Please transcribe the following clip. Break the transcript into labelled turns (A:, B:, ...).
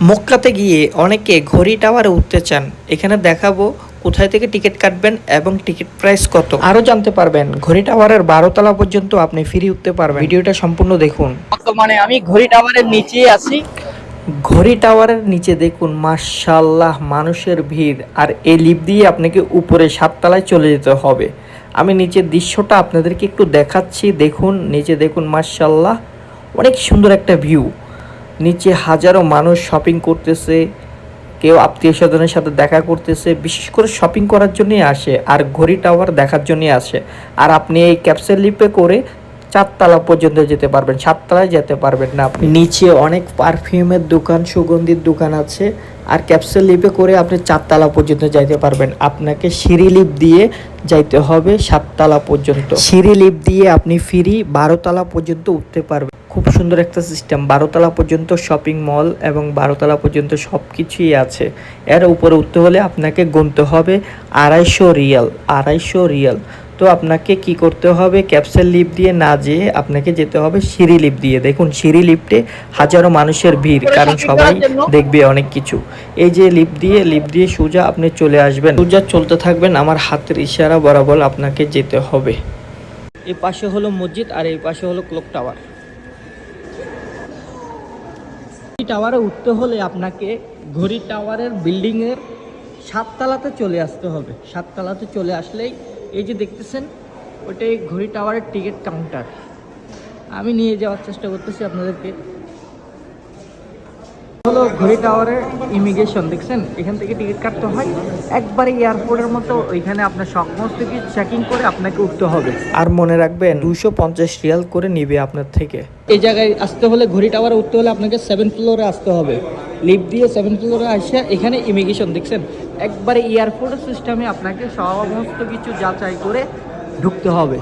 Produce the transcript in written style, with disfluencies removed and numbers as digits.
A: মক্কাতে গিয়ে অনেকে ঘড়ি টাওয়ারে উঠতে চান। এখানে দেখাবো কোথায় থেকে টিকিট কাটবেন এবং টিকিট প্রাইস কত। আরো জানতে পারবেন ঘড়ি টাওয়ারের 12 তলা পর্যন্ত আপনি ফ্রি উঠতে পারবেন। ভিডিওটা সম্পূর্ণ দেখুন।
B: বর্তমানে আমি ঘড়ি টাওয়ারের নিচে আছি।
A: ঘড়ি টাওয়ারের নিচে দেখুন মাশাআল্লাহ মানুষের ভিড়, আর এই লিফট দিয়ে আপনাকে উপরে 7 তলায় চলে যেতে হবে। আমি নিচের দৃশ্যটা আপনাদেরকে একটু দেখাচ্ছি। দেখুন নিচে, দেখুন মাশাআল্লাহ অনেক সুন্দর একটা ভিউ। নিচে হাজারো মানুষ শপিং করতেছে, কেউ আত্মীয় স্বজনের সাথে দেখা করতেছে, বিশেষ করে শপিং করার জন্যই আসে আর ঘড়ি টাওয়ার দেখার জন্যই আসে। আর আপনি এই ক্যাপসুল লিফটে করে 4 তলা পর্যন্ত যেতে পারবেন, 7 তলায় যেতে পারবেন না। নিচে অনেক পারফিউমের দোকান, সুগন্ধির দোকান আছে। আর ক্যাপসুল লিফটে করে আপনি 4 তলা পর্যন্ত যাইতে পারবেন। আপনাকে সিঁড়ি লিফট দিয়ে যাইতে হবে 7 তলা পর্যন্ত। সিঁড়ি লিফট দিয়ে আপনি ফ্রি 12 তলা পর্যন্ত উঠতে পারবেন। খুব সুন্দর একটা সিস্টেম। 12 তলা পর্যন্ত শপিং মল এবং 12 তলা পর্যন্ত সব কিছুই আছে। এর উপরে উঠতে হলে আপনাকে গুনতে হবে 250 রিয়াল, 250 রিয়াল। তো আপনাকে কি করতে হবে, ক্যাপসুল লিফট দিয়ে না যেয়ে আপনাকে যেতে হবে সিঁড়ি লিফট দিয়ে। দেখুন সিঁড়ি লিফটে হাজারো মানুষের ভিড়, কারণ সবাই দেখবে অনেক কিছু। এই যে লিফট দিয়ে সোজা আপনি চলে আসবেন, সোজা চলতে থাকবেন, আমার হাতের ইশারা বরাবর আপনাকে যেতে হবে। এই পাশে হলো মসজিদ আর এই পাশে হলো ক্লক টাওয়ার। টাওয়ারে উঠতে হলে আপনাকে ঘড়ি টাওয়ারের বিল্ডিংয়ের 7 তলাতে চলে আসতে হবে। 7 তলাতে চলে আসলেই এই যে দেখতেছেন ওইটাই ঘড়ি টাওয়ারের টিকিট কাউন্টার। আমি নিয়ে যাওয়ার চেষ্টা করতেছি আপনাদেরকে। হলো ঘড়ি টাওয়ারের ইমিগ্রেশন, দেখছেন এখান থেকে টিকিট কাটতে হয়। একবারে এয়ারপোর্টের মতো ওইখানে আপনার সমস্ত কিছু চেকিং করে আপনাকে উঠতে হবে। আর মনে রাখবেন 250 রিয়াল করে নিবে আপনার থেকে। এই জায়গায় আসতে হলে ঘড়ি টাওয়ারে উঠতে হলে আপনাকে 7 ফ্লোরে আসতে হবে। লিফট দিয়ে 7 ফ্লোরে আসে এখানে ইমিগ্রেশন, দেখছেন একবারে এয়ারপোর্টের সিস্টেমে আপনাকে সমস্ত কিছু যাচাই করে ঢুকতে হবে।